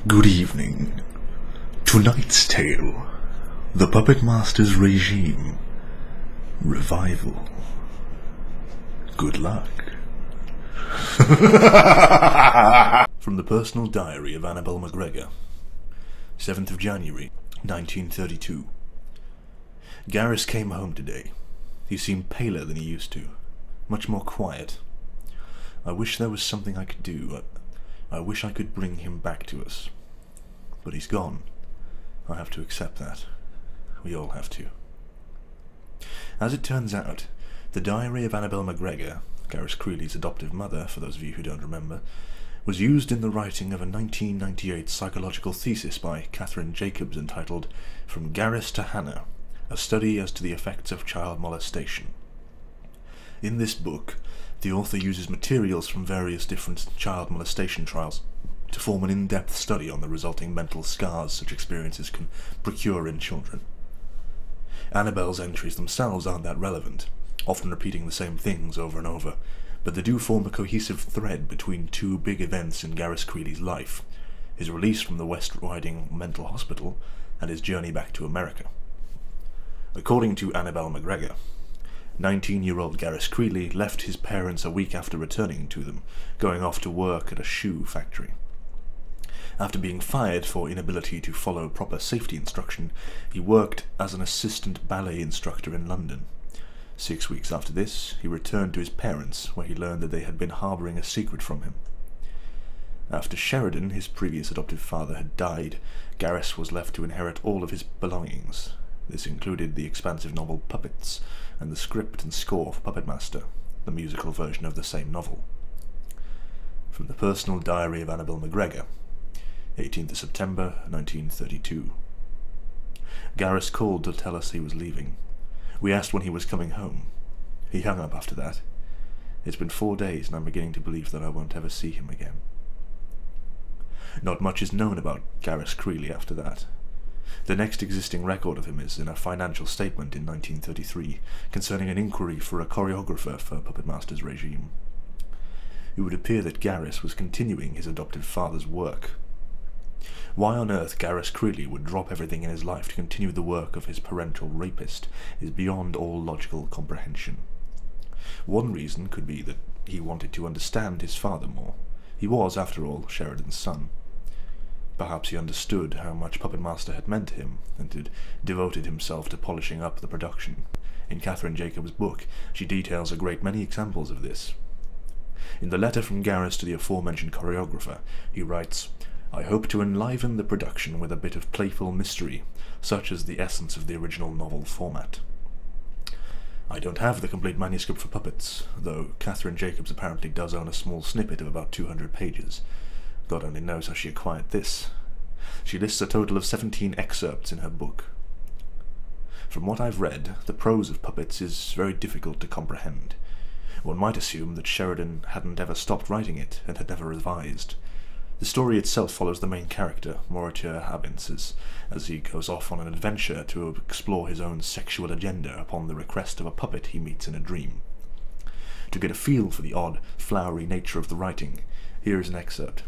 Good evening. Tonight's tale, The Puppetmaster's Regime. Revival. Good luck. From the personal diary of Annabelle McGregor, 7th of January, 1932. Garris came home today. He seemed paler than he used to, much more quiet. I wish there was something I could do. I wish I could bring him back to us. But he's gone. I have to accept that. We all have to. As it turns out, the diary of Annabelle McGregor, Garris Creeley's adoptive mother, for those of you who don't remember, was used in the writing of a 1998 psychological thesis by Catherine Jacobs entitled From Garris to Hannah, a study as to the effects of child molestation. In this book, the author uses materials from various different child molestation trials to form an in-depth study on the resulting mental scars such experiences can procure in children. Annabelle's entries themselves aren't that relevant, often repeating the same things over and over, but they do form a cohesive thread between two big events in Garris Creeley's life: his release from the West Riding Mental Hospital and his journey back to America. According to Annabelle McGregor, 19-year-old Garris Creeley left his parents a week after returning to them, going off to work at a shoe factory. After being fired for inability to follow proper safety instruction, he worked as an assistant ballet instructor in London. 6 weeks after this, he returned to his parents, where he learned that they had been harbouring a secret from him. After Sheridan, his previous adoptive father, had died, Garris was left to inherit all of his belongings. This included the expansive novel Puppets, and the script and score for Puppetmaster, the musical version of the same novel. From the personal diary of Annabelle McGregor, 18th of September, 1932. Garris called to tell us he was leaving. We asked when he was coming home. He hung up after that. It's been 4 days and I'm beginning to believe that I won't ever see him again. Not much is known about Garris Creeley after that. The next existing record of him is in a financial statement in 1933 concerning an inquiry for a choreographer for Puppetmaster's regime. It would appear that Garris was continuing his adoptive father's work. Why on earth Garris Creeley would drop everything in his life to continue the work of his parental rapist is beyond all logical comprehension. One reason could be that he wanted to understand his father more. He was, after all, Sheridan's son. Perhaps he understood how much Puppetmaster had meant to him, and had devoted himself to polishing up the production. In Catherine Jacobs' book, she details a great many examples of this. In the letter from Garris to the aforementioned choreographer, he writes, "I hope to enliven the production with a bit of playful mystery, such as the essence of the original novel format." I don't have the complete manuscript for Puppets, though Catherine Jacobs apparently does own a small snippet of about 200 pages. God only knows how she acquired this. She lists a total of 17 excerpts in her book. From what I've read, the prose of Puppets is very difficult to comprehend. One might assume that Sheridan hadn't ever stopped writing it and had never revised. The story itself follows the main character, Moritur Habins, as he goes off on an adventure to explore his own sexual agenda upon the request of a puppet he meets in a dream. To get a feel for the odd, flowery nature of the writing, here is an excerpt.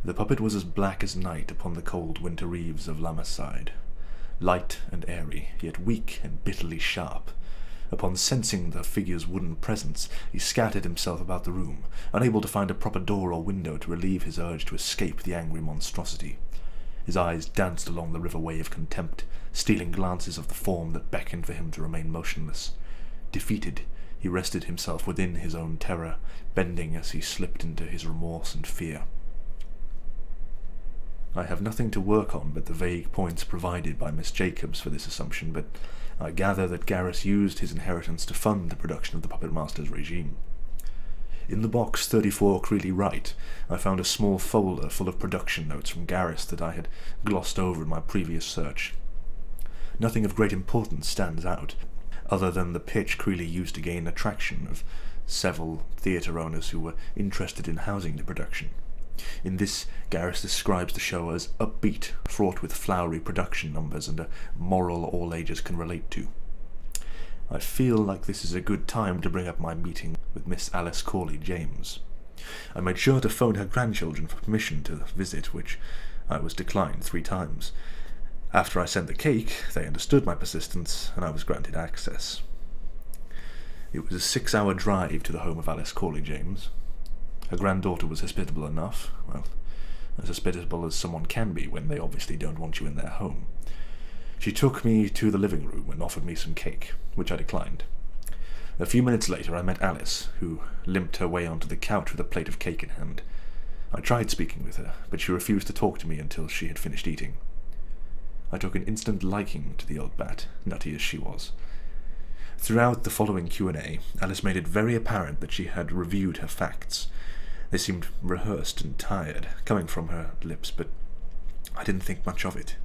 "The puppet was as black as night upon the cold winter eves of Lammaside, light and airy, yet weak and bitterly sharp. Upon sensing the figure's wooden presence, he scattered himself about the room, unable to find a proper door or window to relieve his urge to escape the angry monstrosity. His eyes danced along the river-way of contempt, stealing glances of the form that beckoned for him to remain motionless. Defeated, he rested himself within his own terror, bending as he slipped into his remorse and fear." I have nothing to work on but the vague points provided by Miss Jacobs for this assumption, but I gather that Garris used his inheritance to fund the production of the Puppetmaster's regime. In the box 34 Creeley Wright, I found a small folder full of production notes from Garris that I had glossed over in my previous search. Nothing of great importance stands out, other than the pitch Creeley used to gain attraction of several theatre owners who were interested in housing the production. In this, Garris describes the show as upbeat, fraught with flowery production numbers and a moral all ages can relate to. I feel like this is a good time to bring up my meeting with Miss Alice Corley James. I made sure to phone her grandchildren for permission to visit, which I was declined 3 times. After I sent the cake, they understood my persistence, and I was granted access. It was a 6-hour drive to the home of Alice Corley James. Her granddaughter was hospitable enough, well, as hospitable as someone can be when they obviously don't want you in their home. She took me to the living room and offered me some cake, which I declined. A few minutes later I met Alice, who limped her way onto the couch with a plate of cake in hand. I tried speaking with her, but she refused to talk to me until she had finished eating. I took an instant liking to the old bat, nutty as she was. Throughout the following Q&A, Alice made it very apparent that she had reviewed her facts. They seemed rehearsed and tired, coming from her lips, but I didn't think much of it.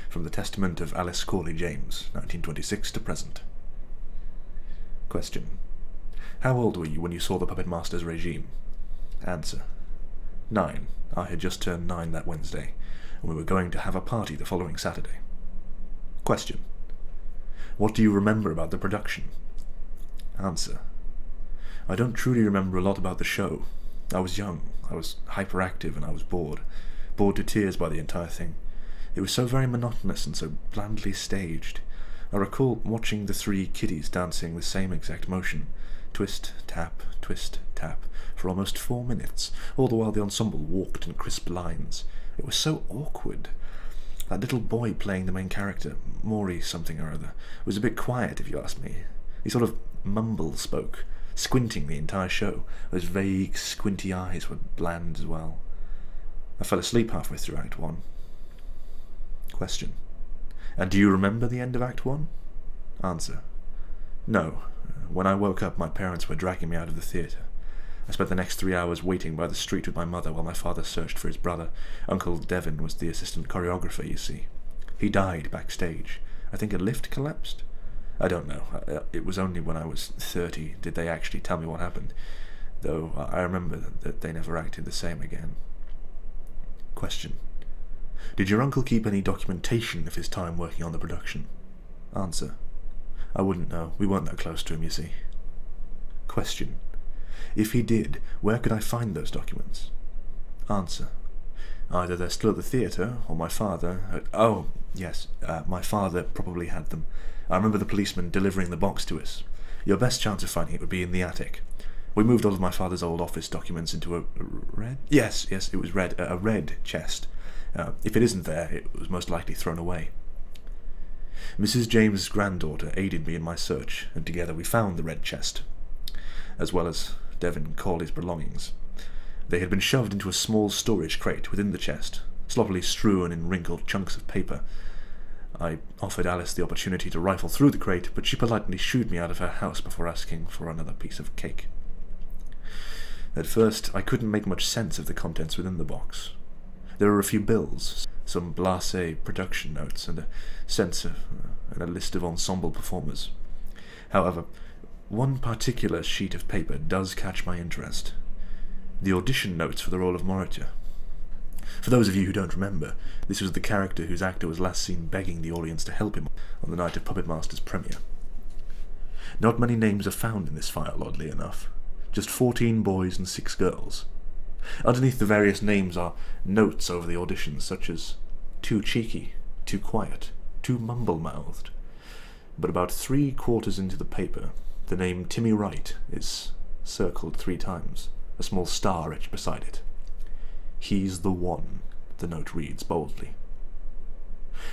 From the Testament of Alice Corley James, 1926 to present. Question. How old were you when you saw the Puppetmaster's regime? Answer. 9. I had just turned 9 that Wednesday, and we were going to have a party the following Saturday. Question. What do you remember about the production? Answer. I don't truly remember a lot about the show. I was young, I was hyperactive, and I was bored to tears by the entire thing. It was so very monotonous and so blandly staged. I recall watching the 3 kiddies dancing the same exact motion, twist, tap, for almost 4 minutes, all the while the ensemble walked in crisp lines. It was so awkward. That little boy playing the main character, Maury something or other, was a bit quiet if you ask me. He sort of mumble-spoke, squinting the entire show. Those vague, squinty eyes were bland as well. I fell asleep halfway through Act 1. Question. And do you remember the end of Act 1? Answer. No. When I woke up, my parents were dragging me out of the theatre. I spent the next 3 hours waiting by the street with my mother while my father searched for his brother. Uncle Devin was the assistant choreographer, you see. He died backstage. I think a lift collapsed? I don't know. It was only when I was 30 did they actually tell me what happened, though I remember that they never acted the same again. Question. Did your uncle keep any documentation of his time working on the production? Answer. I wouldn't know. We weren't that close to him, you see. Question. If he did, where could I find those documents? Answer. Either they're still at the theatre, or my father... oh, yes, my father probably had them. I remember the policeman delivering the box to us. Your best chance of finding it would be in the attic. We moved all of my father's old office documents into a red... Yes, it was red. A red chest. If it isn't there, it was most likely thrown away. Mrs. James's granddaughter aided me in my search, and together we found the red chest, as well as Devin Corley's belongings. They had been shoved into a small storage crate within the chest, sloppily strewn in wrinkled chunks of paper. I offered Alice the opportunity to rifle through the crate, but she politely shooed me out of her house before asking for another piece of cake. At first, I couldn't make much sense of the contents within the box. There were a few bills, some blasé production notes, and a list of ensemble performers. However, one particular sheet of paper does catch my interest. The audition notes for the role of Moritor. For those of you who don't remember, this was the character whose actor was last seen begging the audience to help him on the night of Puppetmaster's premiere. Not many names are found in this file, oddly enough. Just 14 boys and 6 girls. Underneath the various names are notes over the auditions, such as too cheeky, too quiet, too mumble-mouthed. But about 3/4 into the paper, the name Timmy Wright is circled 3 times, a small star etched beside it. He's the one, the note reads boldly.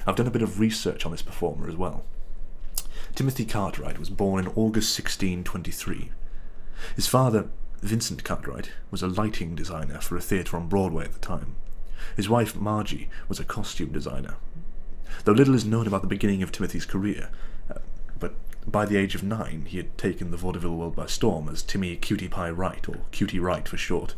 I've done a bit of research on this performer as well. Timothy Cartwright was born in August 1623. His father, Vincent Cartwright, was a lighting designer for a theatre on Broadway at the time. His wife, Margie, was a costume designer. Though little is known about the beginning of Timothy's career, but by the age of 9 he had taken the vaudeville world by storm as Timmy Cutie Pie Wright, or Cutie Wright for short.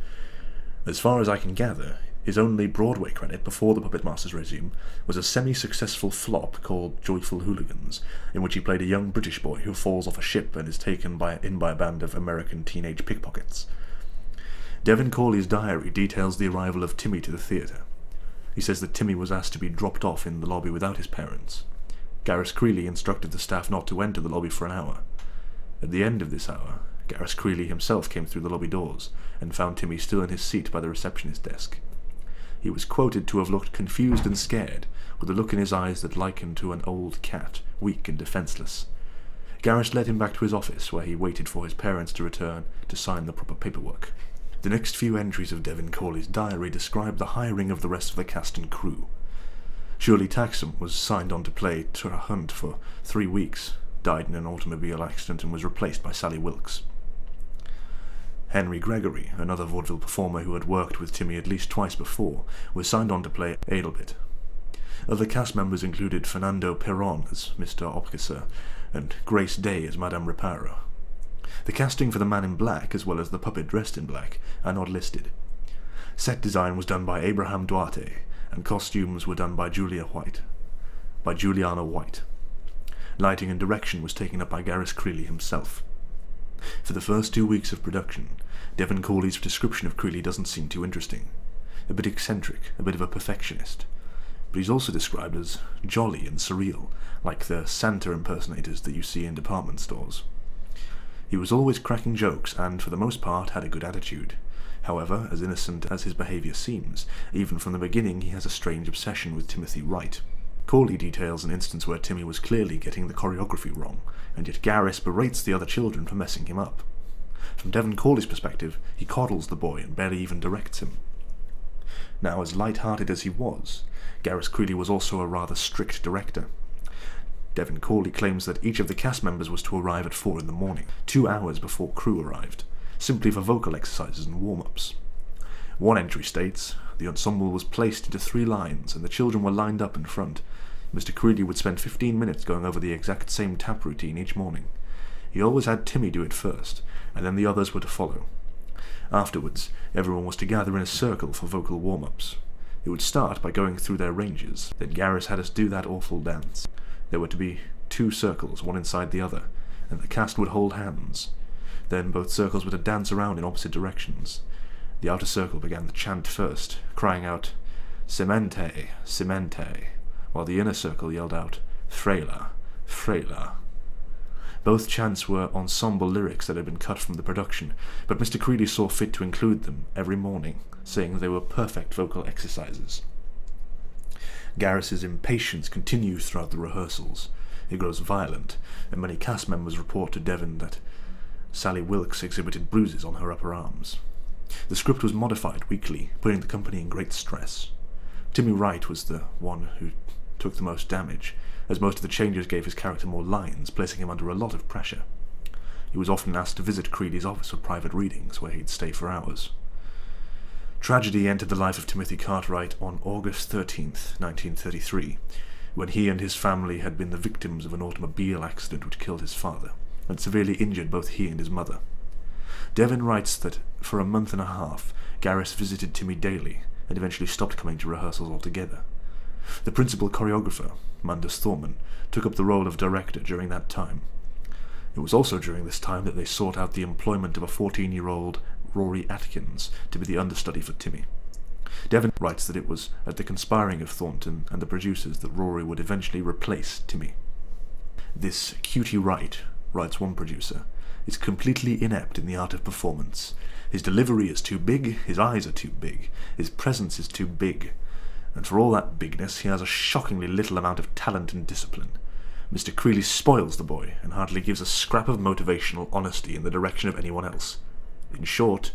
As far as I can gather, his only Broadway credit before the Puppetmaster's regime was a semi-successful flop called Joyful Hooligans, in which he played a young British boy who falls off a ship and is taken in by a band of American teenage pickpockets. Devin Corley's diary details the arrival of Timmy to the theatre. He says that Timmy was asked to be dropped off in the lobby without his parents. Gareth Creeley instructed the staff not to enter the lobby for an hour. At the end of this hour, Gareth Creeley himself came through the lobby doors and found Timmy still in his seat by the receptionist desk. He was quoted to have looked confused and scared, with a look in his eyes that likened to an old cat, weak and defenceless. Gareth led him back to his office, where he waited for his parents to return to sign the proper paperwork. The next few entries of Devon Corley's diary describe the hiring of the rest of the cast and crew. Shirley Taxam was signed on to play Tura Hunt for 3 weeks, died in an automobile accident, and was replaced by Sally Wilkes. Henry Gregory, another vaudeville performer who had worked with Timmy at least twice before, was signed on to play Adelbit. Other cast members included Fernando Perron as Mr. Opkisser and Grace Day as Madame Reparo. The casting for the Man in Black, as well as the puppet dressed in black, are not listed. Set design was done by Abraham Duarte, and costumes were done by Juliana White. Lighting and direction was taken up by Gareth Creeley himself. For the first 2 weeks of production, Devon Corley's description of Creeley doesn't seem too interesting. A bit eccentric, a bit of a perfectionist. But he's also described as jolly and surreal, like the Santa impersonators that you see in department stores. He was always cracking jokes and, for the most part, had a good attitude. However, as innocent as his behaviour seems, even from the beginning he has a strange obsession with Timothy Wright. Corley details an instance where Timmy was clearly getting the choreography wrong, and yet Gareth berates the other children for messing him up. From Devon Corley's perspective, he coddles the boy and barely even directs him. Now, as light-hearted as he was, Gareth Creeley was also a rather strict director. Devon Corley claims that each of the cast members was to arrive at 4 in the morning, 2 hours before crew arrived, simply for vocal exercises and warm-ups. One entry states, the ensemble was placed into 3 lines and the children were lined up in front. Mr. Creeley would spend 15 minutes going over the exact same tap routine each morning. He always had Timmy do it first, and then the others were to follow. Afterwards, everyone was to gather in a circle for vocal warm-ups. It would start by going through their ranges, then Gareth had us do that awful dance. There were to be 2 circles, one inside the other, and the cast would hold hands. Then both circles were to dance around in opposite directions. The outer circle began the chant first, crying out, "Semente, Semente," while the inner circle yelled out, "Frela, Frela." Both chants were ensemble lyrics that had been cut from the production, but Mr. Creeley saw fit to include them every morning, saying they were perfect vocal exercises. Gareth's impatience continues throughout the rehearsals. It grows violent, and many cast members report to Devon that Sally Wilkes exhibited bruises on her upper arms. The script was modified weekly, putting the company in great stress. Timmy Wright was the one who took the most damage, as most of the changes gave his character more lines, placing him under a lot of pressure. He was often asked to visit Creeley's office for private readings, where he'd stay for hours. Tragedy entered the life of Timothy Cartwright on August 13th, 1933, when he and his family had been the victims of an automobile accident which killed his father, and severely injured both he and his mother. Devon writes that for a month and a half, Gareth visited Timmy daily, and eventually stopped coming to rehearsals altogether. The principal choreographer, Mandus Thorman, took up the role of director during that time. It was also during this time that they sought out the employment of a 14-year-old Rory Atkins to be the understudy for Timmy. Devon writes that it was at the conspiring of Thornton and the producers that Rory would eventually replace Timmy. "This cutie Wright," writes one producer, "is completely inept in the art of performance. His delivery is too big, his eyes are too big, his presence is too big. And for all that bigness, he has a shockingly little amount of talent and discipline. Mr. Creeley spoils the boy, and hardly gives a scrap of motivational honesty in the direction of anyone else. In short,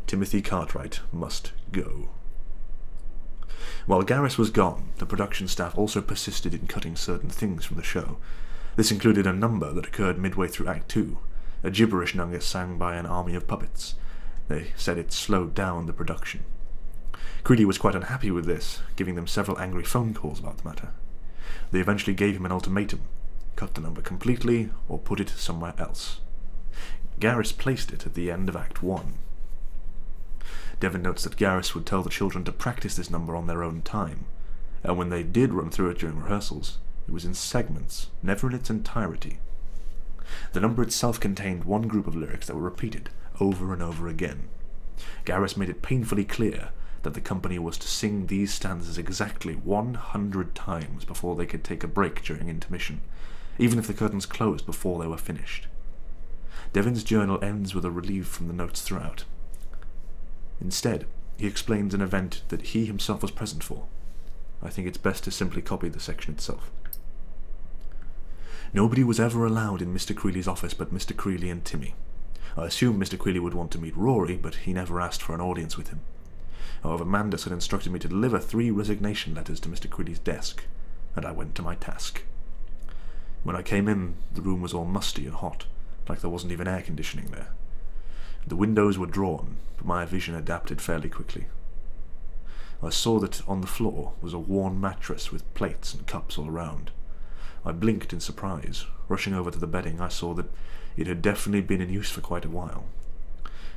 Timothy Cartwright must go." While Gareth was gone, the production staff also persisted in cutting certain things from the show. This included a number that occurred midway through Act 2, a gibberish number sang by an army of puppets. They said it slowed down the production. Creeley was quite unhappy with this, giving them several angry phone calls about the matter. They eventually gave him an ultimatum: cut the number completely, or put it somewhere else. Gareth placed it at the end of Act 1. Devon notes that Gareth would tell the children to practice this number on their own time, and when they did run through it during rehearsals, it was in segments, never in its entirety. The number itself contained one group of lyrics that were repeated over and over again. Gareth made it painfully clear that the company was to sing these stanzas exactly 100 times before they could take a break during intermission, even if the curtains closed before they were finished. Devin's journal ends with a relief from the notes throughout. Instead, he explains an event that he himself was present for. I think it's best to simply copy the section itself. Nobody was ever allowed in Mr. Creeley's office but Mr. Creeley and Timmy. I assumed Mr. Creeley would want to meet Rory, but he never asked for an audience with him. However, Mandus had instructed me to deliver 3 resignation letters to Mr. Creeley's desk, and I went to my task. When I came in, the room was all musty and hot, like there wasn't even air conditioning there. The windows were drawn, but my vision adapted fairly quickly. I saw that on the floor was a worn mattress with plates and cups all around. I blinked in surprise. Rushing over to the bedding, I saw that it had definitely been in use for quite a while.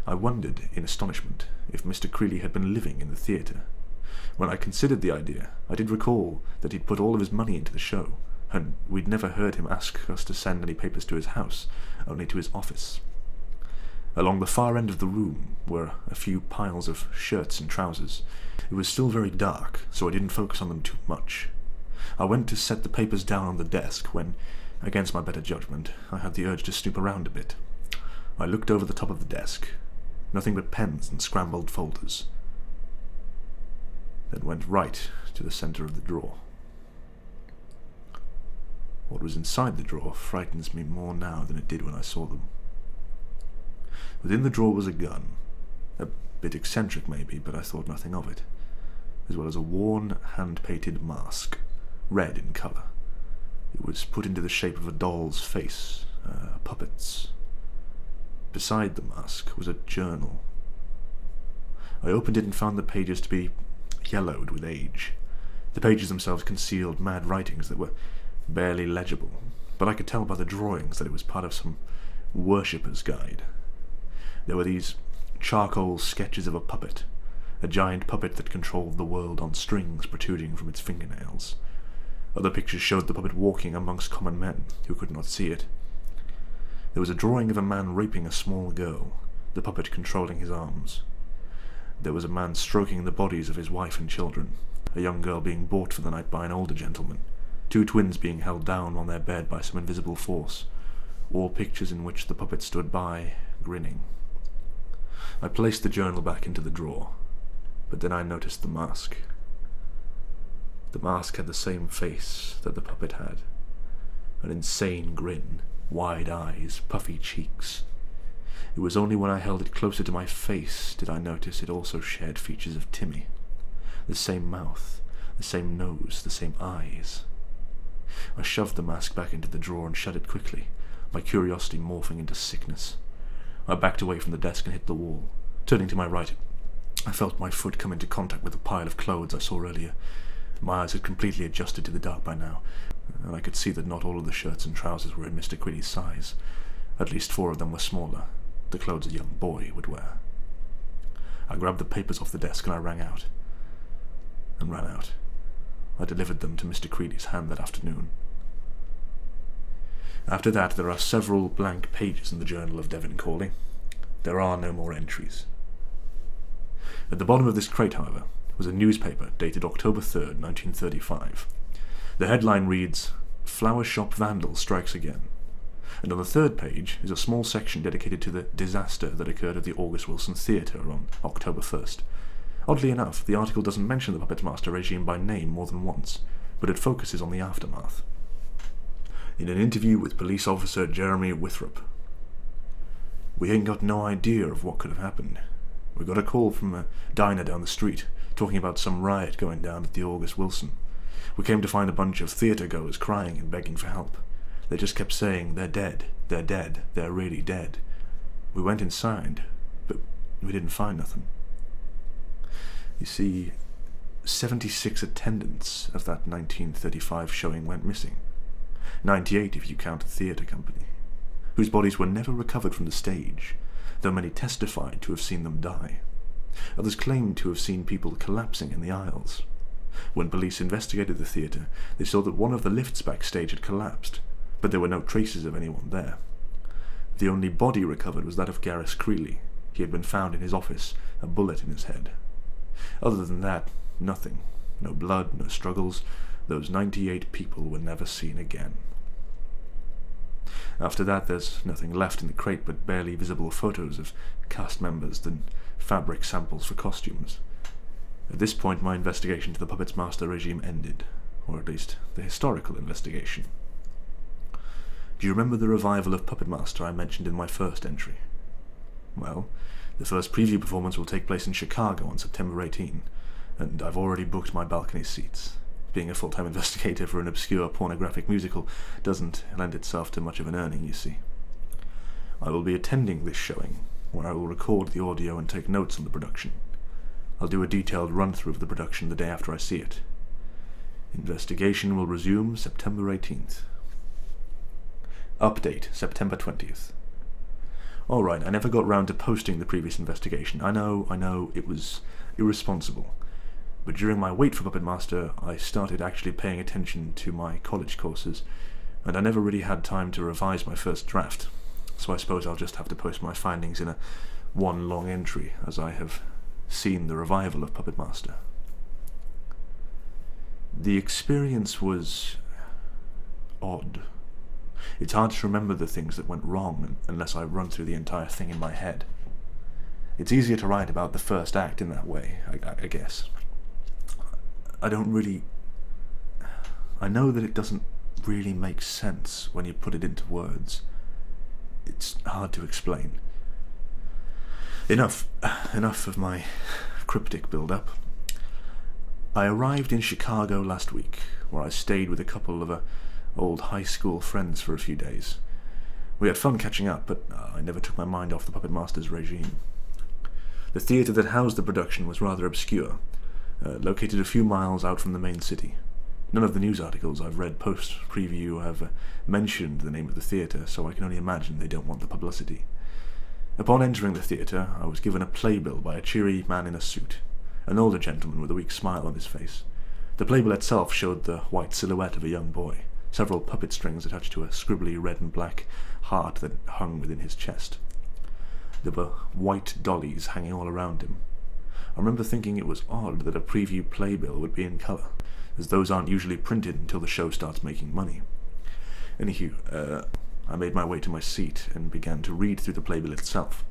I wondered, in astonishment, if Mr. Creeley had been living in the theatre. When I considered the idea, I did recall that he'd put all of his money into the show, and we'd never heard him ask us to send any papers to his house, only to his office. Along the far end of the room were a few piles of shirts and trousers. It was still very dark, so I didn't focus on them too much. I went to set the papers down on the desk when, against my better judgment, I had the urge to snoop around a bit. I looked over the top of the desk. Nothing but pens and scrambled folders. Then went right to the center of the drawer. What was inside the drawer frightens me more now than it did when I saw them. Within the drawer was a gun. A bit eccentric maybe, but I thought nothing of it. As well as a worn, hand-painted mask, red in colour. It was put into the shape of a doll's face, a puppet's. Beside the mask was a journal. I opened it and found the pages to be yellowed with age. The pages themselves concealed mad writings that were barely legible, but I could tell by the drawings that it was part of some worshipper's guide. There were these charcoal sketches of a puppet, a giant puppet that controlled the world on strings protruding from its fingernails. Other pictures showed the puppet walking amongst common men who could not see it. There was a drawing of a man raping a small girl, the puppet controlling his arms. There was a man stroking the bodies of his wife and children, a young girl being bought for the night by an older gentleman, 2 twins being held down on their bed by some invisible force, all pictures in which the puppet stood by, grinning. I placed the journal back into the drawer, but then I noticed the mask. The mask had the same face that the puppet had, an insane grin, wide eyes, puffy cheeks. It was only when I held it closer to my face did I notice it also shared features of Timmy. The same mouth, the same nose, the same eyes. I shoved the mask back into the drawer and shut it quickly, my curiosity morphing into sickness. I backed away from the desk and hit the wall. Turning to my right, I felt my foot come into contact with a pile of clothes I saw earlier. My eyes had completely adjusted to the dark by now, and I could see that not all of the shirts and trousers were in Mr. Creeley's size. At least 4 of them were smaller, the clothes a young boy would wear. I grabbed the papers off the desk and I rang out. And ran out. I delivered them to Mr. Creeley's hand that afternoon. After that, there are several blank pages in the journal of Devin Corley. There are no more entries. At the bottom of this crate, however, was a newspaper dated October 3rd, 1935. The headline reads, "Flower Shop Vandal Strikes Again." And on the 3rd page is a small section dedicated to the disaster that occurred at the August Wilson Theatre on October 1st. Oddly enough, the article doesn't mention the Puppetmaster regime by name more than once, but it focuses on the aftermath. In an interview with police officer Jeremy Withrop, "We ain't got no idea of what could have happened. We got a call from a diner down the street, talking about some riot going down at the August Wilson. We came to find a bunch of theatre-goers crying and begging for help. They just kept saying, 'They're dead, they're dead, they're really dead.' We went inside, but we didn't find nothing." You see, 76 attendants of that 1935 showing went missing. 98 if you count the theatre company, whose bodies were never recovered from the stage, though many testified to have seen them die. Others claimed to have seen people collapsing in the aisles. When police investigated the theatre, they saw that one of the lifts backstage had collapsed, but there were no traces of anyone there. The only body recovered was that of Gareth Creeley. He had been found in his office, a bullet in his head. Other than that, nothing. No blood, no struggles. Those 98 people were never seen again. After that, there's nothing left in the crate but barely visible photos of cast members and fabric samples for costumes. At this point, my investigation to the Puppetmaster regime ended, or at least the historical investigation. Do you remember the revival of Puppetmaster I mentioned in my first entry? Well, the first preview performance will take place in Chicago on September 18, and I've already booked my balcony seats. Being a full-time investigator for an obscure pornographic musical doesn't lend itself to much of an earning, you see. I will be attending this showing, where I will record the audio and take notes on the production. I'll do a detailed run-through of the production the day after I see it. Investigation will resume September 18th. Update, September 20th. Alright, I never got round to posting the previous investigation. I know, it was irresponsible. But during my wait for Puppetmaster, I started actually paying attention to my college courses, and I never really had time to revise my first draft, so I suppose I'll just have to post my findings in a one long entry, as I have seen the revival of Puppetmaster. The experience was odd. It's hard to remember the things that went wrong unless I run through the entire thing in my head. It's easier to write about the first act in that way, I guess. I know that it doesn't really make sense when you put it into words. It's hard to explain. Enough of my cryptic build-up. I arrived in Chicago last week, where I stayed with a couple of old high school friends for a few days. We had fun catching up, but I never took my mind off the Puppetmaster's regime. The theatre that housed the production was rather obscure, located a few miles out from the main city. None of the news articles I've read post-preview have mentioned the name of the theatre, so I can only imagine they don't want the publicity. Upon entering the theatre, I was given a playbill by a cheery man in a suit, an older gentleman with a weak smile on his face. The playbill itself showed the white silhouette of a young boy, several puppet strings attached to a scribbly red and black heart that hung within his chest. There were white dollies hanging all around him. I remember thinking it was odd that a preview playbill would be in colour, as those aren't usually printed until the show starts making money. Anywho, I made my way to my seat and began to read through the playbill itself.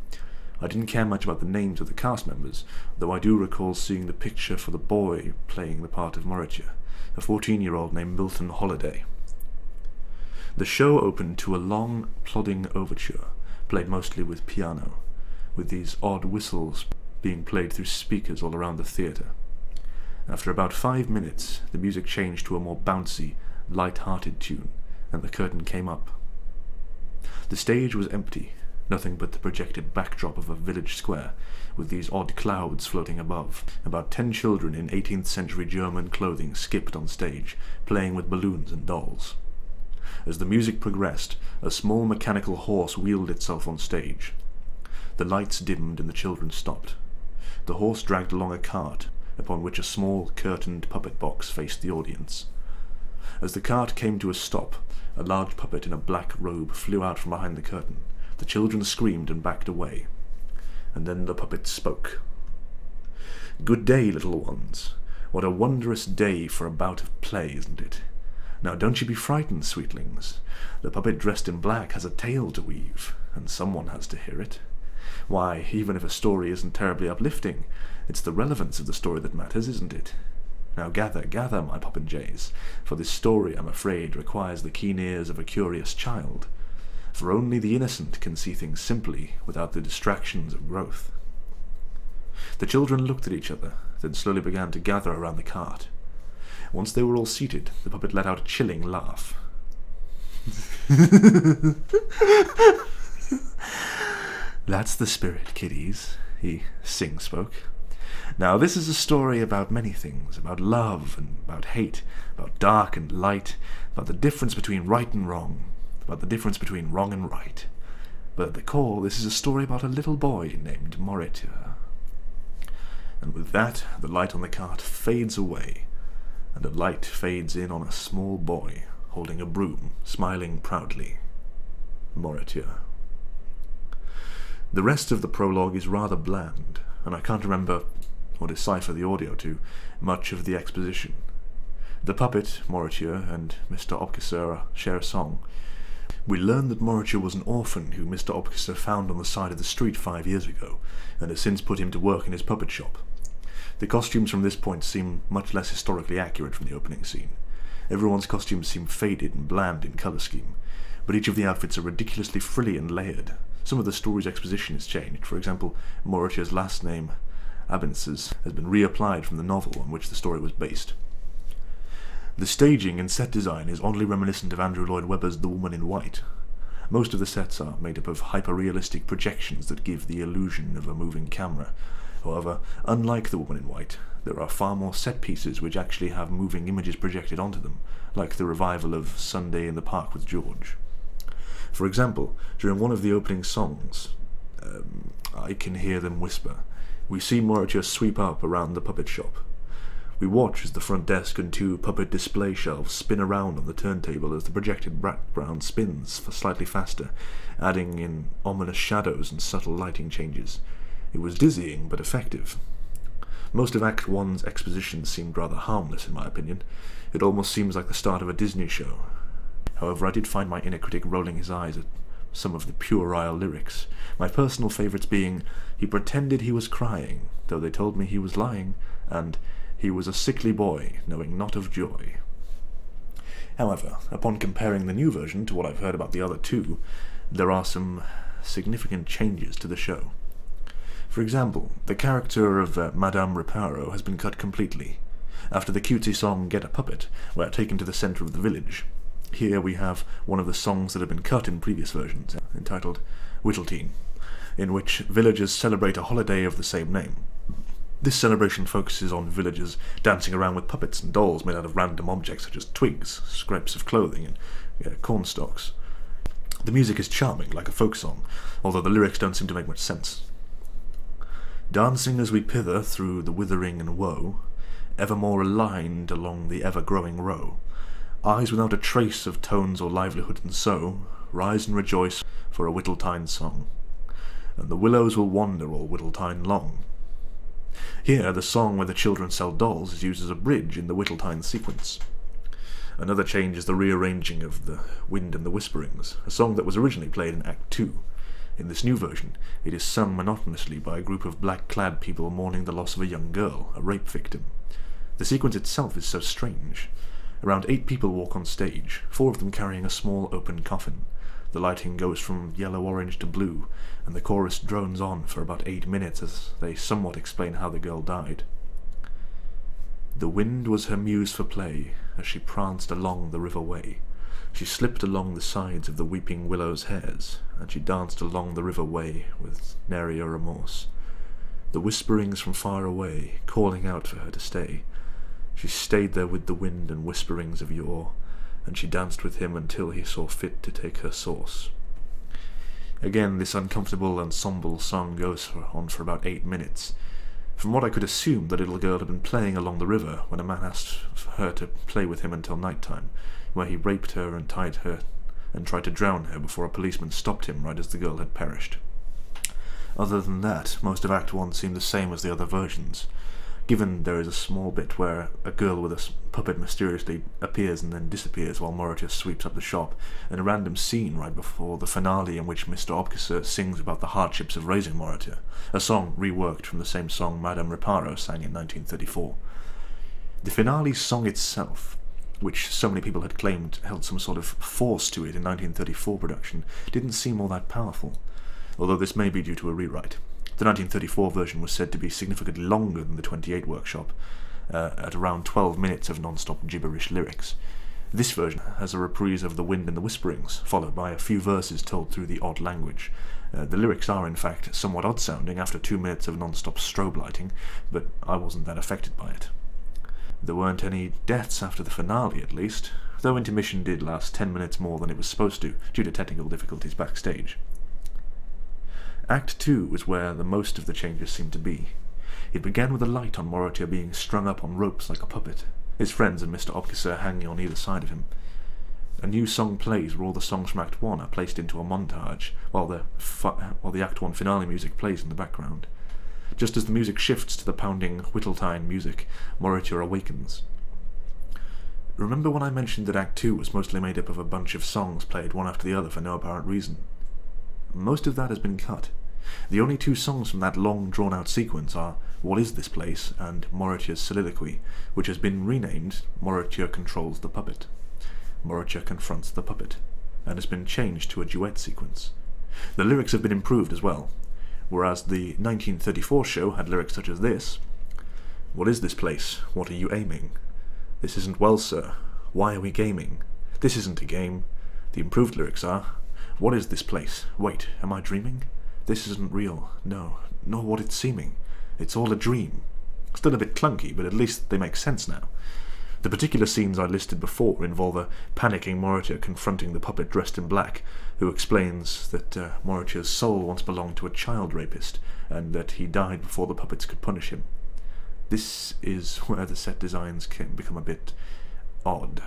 I didn't care much about the names of the cast members, though I do recall seeing the picture for the boy playing the part of Mauritia, a 14-year-old named Milton Holliday. The show opened to a long, plodding overture, played mostly with piano, with these odd whistles being played through speakers all around the theatre. After about 5 minutes, the music changed to a more bouncy, light-hearted tune, and the curtain came up. The stage was empty, nothing but the projected backdrop of a village square, with these odd clouds floating above. About 10 children in 18th century German clothing skipped on stage, playing with balloons and dolls. As the music progressed, a small mechanical horse wheeled itself on stage. The lights dimmed and the children stopped. The horse dragged along a cart, upon which a small curtained puppet box faced the audience. As the cart came to a stop, a large puppet in a black robe flew out from behind the curtain. The children screamed and backed away. And then the puppet spoke. "Good day, little ones. What a wondrous day for a bout of play, isn't it? Now don't you be frightened, sweetlings. The puppet dressed in black has a tale to weave, and someone has to hear it. Why, even if a story isn't terribly uplifting, it's the relevance of the story that matters, isn't it? Now gather, gather, my popinjays, for this story, I'm afraid, requires the keen ears of a curious child, for only the innocent can see things simply without the distractions of growth." The children looked at each other, then slowly began to gather around the cart. Once they were all seated, the puppet let out a chilling laugh. "That's the spirit, kiddies," he sing-spoke. "Now this is a story about many things, about love and about hate, about dark and light, about the difference between right and wrong, about the difference between wrong and right. But at the core, this is a story about a little boy named Mauritia." And with that, the light on the cart fades away, and a light fades in on a small boy holding a broom, smiling proudly. Mauritia. The rest of the prologue is rather bland, and I can't remember or decipher the audio to much of the exposition. The puppet, Mauritia, and Mr. Opkisser share a song, We learn that Moritur was an orphan who Mr. Opkisser found on the side of the street 5 years ago, and has since put him to work in his puppet shop. The costumes from this point seem much less historically accurate from the opening scene. Everyone's costumes seem faded and bland in colour scheme, but each of the outfits are ridiculously frilly and layered. Some of the story's exposition is changed. For example, Moritur's last name, Abinses, has been reapplied from the novel on which the story was based. The staging and set design is oddly reminiscent of Andrew Lloyd Webber's The Woman in White. Most of the sets are made up of hyper-realistic projections that give the illusion of a moving camera. However, unlike The Woman in White, there are far more set pieces which actually have moving images projected onto them, like the revival of Sunday in the Park with George. For example, during one of the opening songs, I Can Hear Them Whisper, we see Moritur sweep up around the puppet shop. We watch as the front desk and 2 puppet display shelves spin around on the turntable as the projected background spins slightly faster, adding in ominous shadows and subtle lighting changes. It was dizzying but effective. Most of Act 1's exposition seemed rather harmless in my opinion. It almost seems like the start of a Disney show. However, I did find my inner critic rolling his eyes at some of the puerile lyrics, my personal favourites being, "He pretended he was crying, though they told me he was lying," and "He was a sickly boy, knowing not of joy." However, upon comparing the new version to what I've heard about the other 2, there are some significant changes to the show. For example, the character of Madame Reparo has been cut completely. After the cutesy song Get a Puppet, we're taken to the centre of the village. Here we have one of the songs that have been cut in previous versions, entitled Whittletine, in which villagers celebrate a holiday of the same name. This celebration focuses on villagers dancing around with puppets and dolls made out of random objects such as twigs, scraps of clothing, and corn stalks. The music is charming, like a folk song, although the lyrics don't seem to make much sense. Dancing as we pither through the withering and woe, evermore aligned along the ever-growing row, eyes without a trace of tones or livelihood, and so rise and rejoice for a Whittletine song, and the willows will wander all Whittletine long. Here, the song where the children sell dolls is used as a bridge in the Whittletine sequence. Another change is the rearranging of the Wind and the Whisperings, a song that was originally played in Act 2. In this new version, it is sung monotonously by a group of black-clad people mourning the loss of a young girl, a rape victim. The sequence itself is so strange. Around 8 people walk on stage, 4 of them carrying a small open coffin. The lighting goes from yellow-orange to blue, and the chorus drones on for about 8 minutes as they somewhat explain how the girl died. The wind was her muse for play, as she pranced along the river way. She slipped along the sides of the weeping willow's hairs, and she danced along the river way with nary a remorse. The whisperings from far away, calling out for her to stay. She stayed there with the wind and whisperings of yore, and she danced with him until he saw fit to take her source. Again, this uncomfortable ensemble song goes on for about 8 minutes. From what I could assume, the little girl had been playing along the river when a man asked her to play with him until night time, where he raped her and tied her and tried to drown her before a policeman stopped him right as the girl had perished. Other than that, most of Act 1 seemed the same as the other versions, given there is a small bit where a girl with a puppet mysteriously appears and then disappears while Moritur sweeps up the shop, and a random scene right before the finale in which Mr. Opkisser sings about the hardships of raising Moritur, a song reworked from the same song Madame Reparo sang in 1934. The finale song itself, which so many people had claimed held some sort of force to it in 1934 production, didn't seem all that powerful, although this may be due to a rewrite. The 1934 version was said to be significantly longer than the 28 workshop, at around 12 minutes of non-stop gibberish lyrics. This version has a reprise of The Wind and the Whisperings, followed by a few verses told through the odd language. The lyrics are, in fact, somewhat odd-sounding after 2 minutes of non-stop strobe lighting, but I wasn't that affected by it. There weren't any deaths after the finale, at least, though intermission did last 10 minutes more than it was supposed to, due to technical difficulties backstage. Act 2 was where the most of the changes seemed to be. It began with a light on Moritur being strung up on ropes like a puppet, his friends and Mr. Opkisser hanging on either side of him. A new song plays where all the songs from Act 1 are placed into a montage, while the Act 1 finale music plays in the background. Just as the music shifts to the pounding Whittletine music, Moritur awakens. Remember when I mentioned that Act 2 was mostly made up of a bunch of songs played one after the other for no apparent reason? Most of that has been cut. The only two songs from that long drawn-out sequence are What Is This Place and Mauritius' Soliloquy, which has been renamed Mauritius Controls the Puppet. Mauritius Confronts the Puppet, and has been changed to a duet sequence. The lyrics have been improved as well, whereas the 1934 show had lyrics such as this: What is this place? What are you aiming? This isn't well, sir. Why are we gaming? This isn't a game. The improved lyrics are: What is this place? Wait, am I dreaming? This isn't real. No, nor what it's seeming. It's all a dream. Still a bit clunky, but at least they make sense now. The particular scenes I listed before involve a panicking Mauritius confronting the puppet dressed in black, who explains that Mauritius' soul once belonged to a child rapist, and that he died before the puppets could punish him. This is where the set designs can become a bit odd.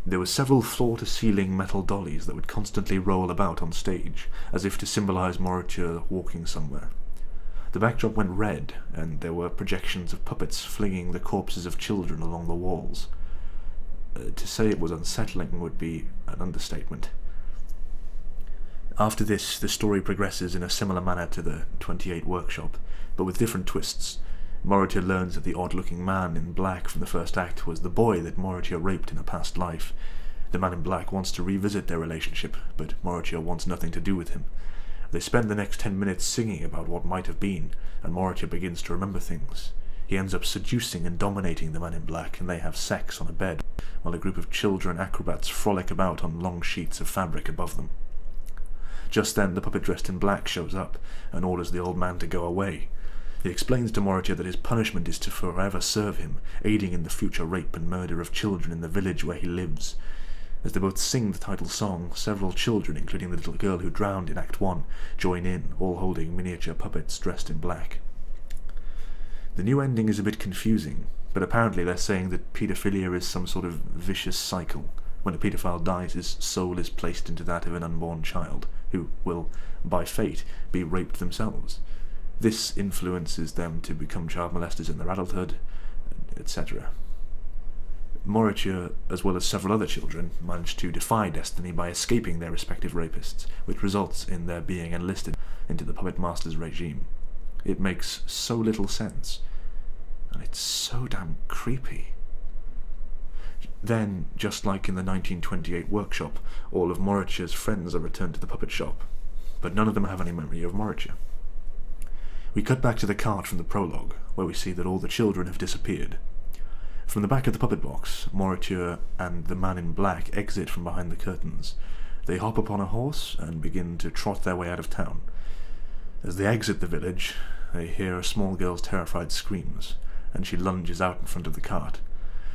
There were several floor-to-ceiling metal dollies that would constantly roll about on stage, as if to symbolize Mauritius walking somewhere. The backdrop went red, and there were projections of puppets flinging the corpses of children along the walls. To say it was unsettling would be an understatement. After this, the story progresses in a similar manner to the 28 workshop, but with different twists. Mauritius learns that the odd-looking man in black from the first act was the boy that Mauritius raped in a past life. The man in black wants to revisit their relationship, but Mauritius wants nothing to do with him. They spend the next 10 minutes singing about what might have been, and Mauritius begins to remember things. He ends up seducing and dominating the man in black, and they have sex on a bed, while a group of children acrobats frolic about on long sheets of fabric above them. Just then, the puppet dressed in black shows up, and orders the old man to go away. He explains to Mauritius that his punishment is to forever serve him, aiding in the future rape and murder of children in the village where he lives. As they both sing the title song, several children, including the little girl who drowned in Act 1, join in, all holding miniature puppets dressed in black. The new ending is a bit confusing, but apparently they're saying that paedophilia is some sort of vicious cycle. When a paedophile dies, his soul is placed into that of an unborn child, who will, by fate, be raped themselves. This influences them to become child molesters in their adulthood, etc. Mauritius, as well as several other children, manage to defy destiny by escaping their respective rapists, which results in their being enlisted into the Puppetmaster's regime. It makes so little sense, and it's so damn creepy. Then, just like in the 1928 workshop, all of Mauritius' friends are returned to the puppet shop, but none of them have any memory of Mauritius. We cut back to the cart from the prologue, where we see that all the children have disappeared. From the back of the puppet box, Mauritius and the man in black exit from behind the curtains. They hop upon a horse and begin to trot their way out of town. As they exit the village, they hear a small girl's terrified screams, and she lunges out in front of the cart.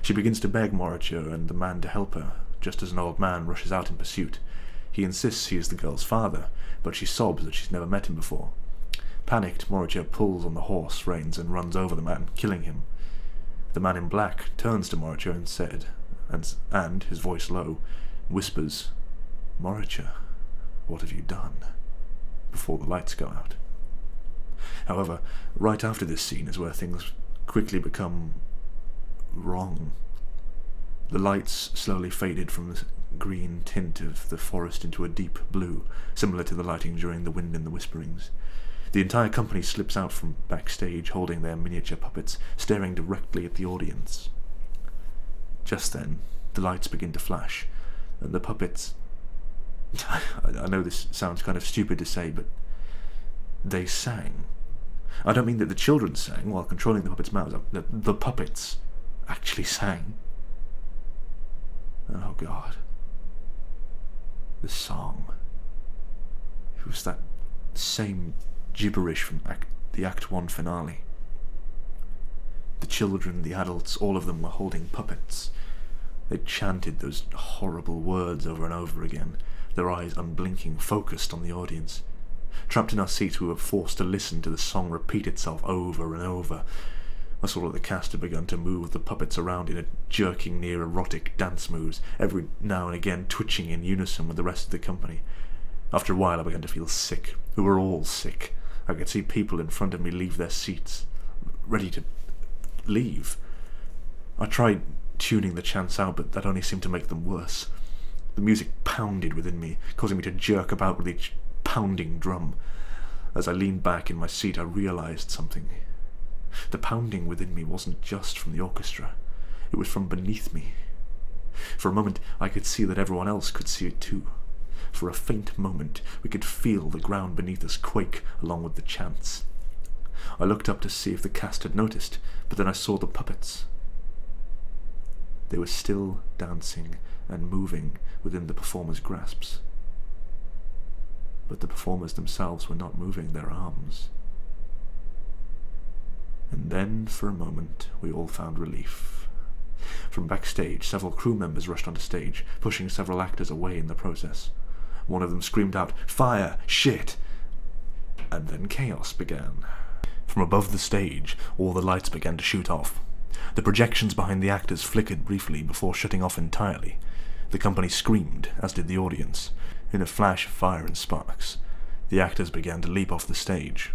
She begins to beg Mauritius and the man to help her, just as an old man rushes out in pursuit. He insists he is the girl's father, but she sobs that she's never met him before. Panicked, Mauritius pulls on the horse reins and runs over the man, killing him. The man in black turns to Mauritius and, his voice low, whispers, "Mauritius, what have you done?" before the lights go out. However, right after this scene is where things quickly become wrong. The lights slowly faded from the green tint of the forest into a deep blue, similar to the lighting during The Wind in the Whisperings. The entire company slips out from backstage holding their miniature puppets, staring directly at the audience. Just then, the lights begin to flash, and the puppets... I know this sounds kind of stupid to say, but they sang. I don't mean that the children sang while controlling the puppets' mouths. The puppets actually sang. Oh God. The song. It was that same gibberish from the Act 1 finale. The children, the adults, all of them were holding puppets. They chanted those horrible words over and over again, their eyes unblinking, focused on the audience. Trapped in our seats, we were forced to listen to the song repeat itself over and over. I saw that the cast had begun to move the puppets around in a jerking, near-erotic dance moves, every now and again twitching in unison with the rest of the company. After a while I began to feel sick. We were all sick. I could see people in front of me leave their seats, ready to leave. I tried tuning the chants out, but that only seemed to make them worse. The music pounded within me, causing me to jerk about with each pounding drum. As I leaned back in my seat, I realized something. The pounding within me wasn't just from the orchestra. It was from beneath me. For a moment, I could see that everyone else could see it too. For a faint moment, we could feel the ground beneath us quake along with the chants. I looked up to see if the cast had noticed, but then I saw the puppets. They were still dancing and moving within the performers' grasps. But the performers themselves were not moving their arms. And then, for a moment, we all found relief. From backstage, several crew members rushed onto stage, pushing several actors away in the process. One of them screamed out, "Fire! Shit!" And then chaos began. From above the stage, all the lights began to shoot off. The projections behind the actors flickered briefly before shutting off entirely. The company screamed, as did the audience. In a flash of fire and sparks, the actors began to leap off the stage,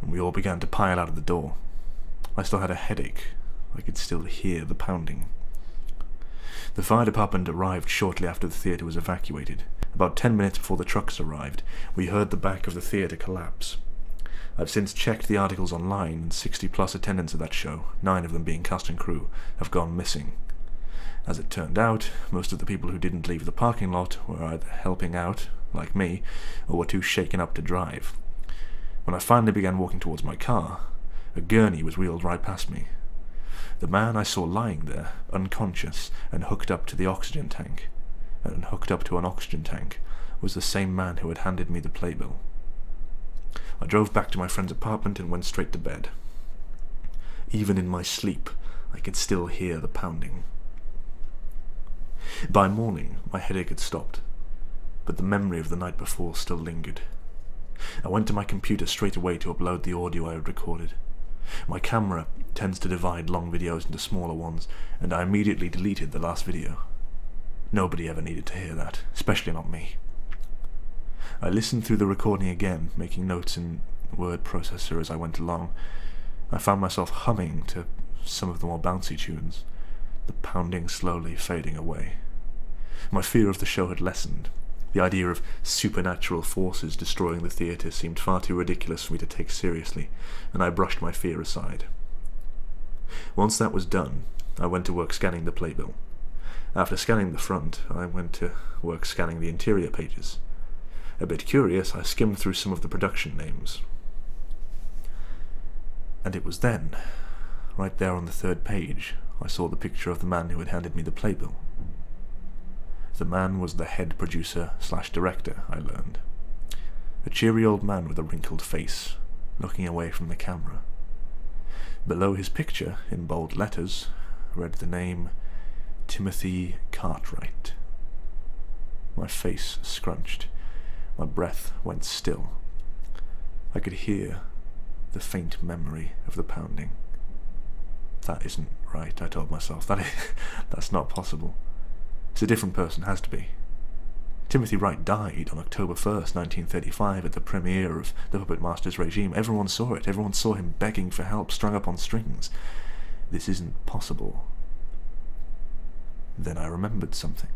and we all began to pile out of the door. I still had a headache. I could still hear the pounding. The fire department arrived shortly after the theatre was evacuated. About 10 minutes before the trucks arrived, we heard the back of the theatre collapse. I've since checked the articles online, and 60-plus attendants at that show, 9 of them being cast and crew, have gone missing. As it turned out, most of the people who didn't leave the parking lot were either helping out, like me, or were too shaken up to drive. When I finally began walking towards my car, a gurney was wheeled right past me. The man I saw lying there, unconscious and hooked up to the oxygen tank, and hooked up to an oxygen tank, was the same man who had handed me the playbill. I drove back to my friend's apartment and went straight to bed. Even in my sleep, I could still hear the pounding. By morning, my headache had stopped, but the memory of the night before still lingered. I went to my computer straight away to upload the audio I had recorded. My camera tends to divide long videos into smaller ones, and I immediately deleted the last video. Nobody ever needed to hear that, especially not me. I listened through the recording again, making notes in the word processor as I went along. I found myself humming to some of the more bouncy tunes, the pounding slowly fading away. My fear of the show had lessened. The idea of supernatural forces destroying the theatre seemed far too ridiculous for me to take seriously, and I brushed my fear aside. Once that was done, I went to work scanning the playbill. After scanning the front, I went to work scanning the interior pages. A bit curious, I skimmed through some of the production names. And it was then, right there on the 3rd page, I saw the picture of the man who had handed me the playbill. The man was the head producer/director, I learned. A cheery old man with a wrinkled face, looking away from the camera. Below his picture, in bold letters, read the name Timothy Cartwright. My face scrunched. My breath went still. I could hear the faint memory of the pounding. That isn't right, I told myself. That's not possible. It's a different person, has to be. Timothy Wright died on October 1st, 1935, at the premiere of the Puppetmaster's regime. Everyone saw it. Everyone saw him begging for help, strung up on strings. This isn't possible. Then I remembered something.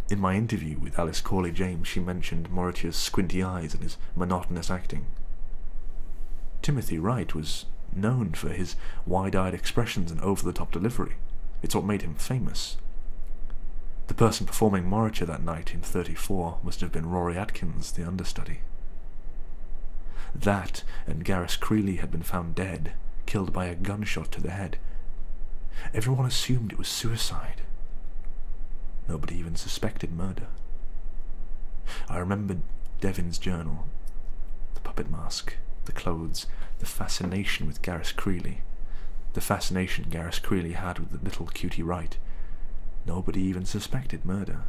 In my interview with Alice Corley James, she mentioned Mauritius' squinty eyes and his monotonous acting. Timothy Wright was known for his wide-eyed expressions and over-the-top delivery. It's what made him famous. The person performing Mauritius that night in 34 must have been Rory Atkins, the understudy. That and Gareth Creeley had been found dead, killed by a gunshot to the head. Everyone assumed it was suicide. Nobody even suspected murder. I remembered Devin's journal, the puppet mask, the clothes, the fascination with Gareth Creeley, the fascination Gareth Creeley had with the little cutie Wright. Nobody even suspected murder.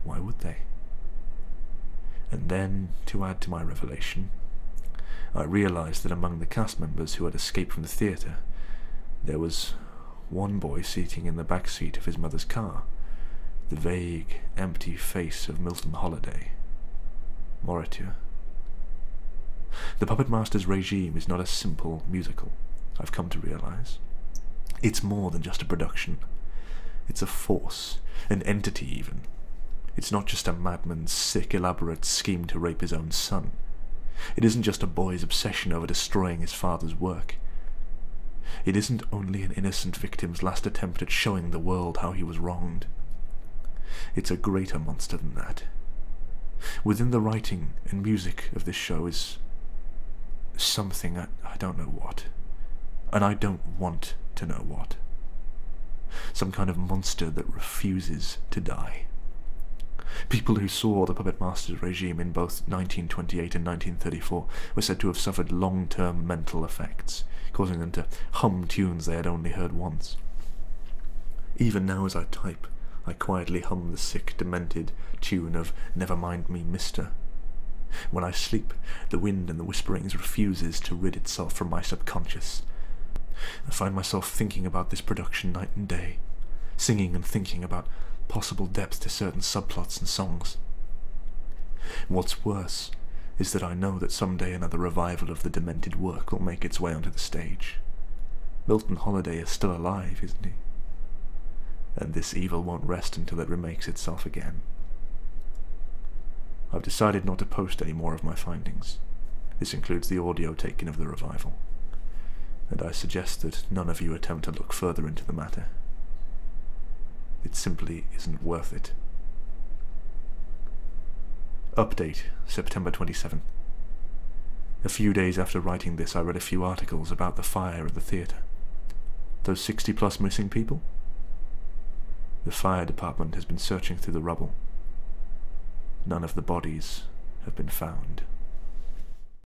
Why would they? And then, to add to my revelation, I realized that among the cast members who had escaped from the theatre, there was one boy sitting in the back seat of his mother's car, the vague, empty face of Milton Holiday. Mauritius. The Puppetmaster's regime is not a simple musical, I've come to realize. It's more than just a production. It's a force, an entity even. It's not just a madman's sick, elaborate scheme to rape his own son. It isn't just a boy's obsession over destroying his father's work. It isn't only an innocent victim's last attempt at showing the world how he was wronged. It's a greater monster than that. Within the writing and music of this show is something I don't know what, and I don't want to know what. Some kind of monster that refuses to die. People who saw the Puppetmaster's regime in both 1928 and 1934 were said to have suffered long-term mental effects, causing them to hum tunes they had only heard once. Even now as I type, I quietly hum the sick, demented tune of "Never Mind Me, Mister." When I sleep, the wind and the whisperings refuses to rid itself from my subconscious. I find myself thinking about this production night and day, singing and thinking about possible depth to certain subplots and songs. What's worse is that I know that someday another revival of the demented work will make its way onto the stage. Milton Holiday is still alive, isn't he? And this evil won't rest until it remakes itself again. I've decided not to post any more of my findings. This includes the audio taken of the revival, and I suggest that none of you attempt to look further into the matter. It simply isn't worth it. Update, September 27th. A few days after writing this, I read a few articles about the fire at the theatre. Those 60+ missing people? The fire department has been searching through the rubble. None of the bodies have been found.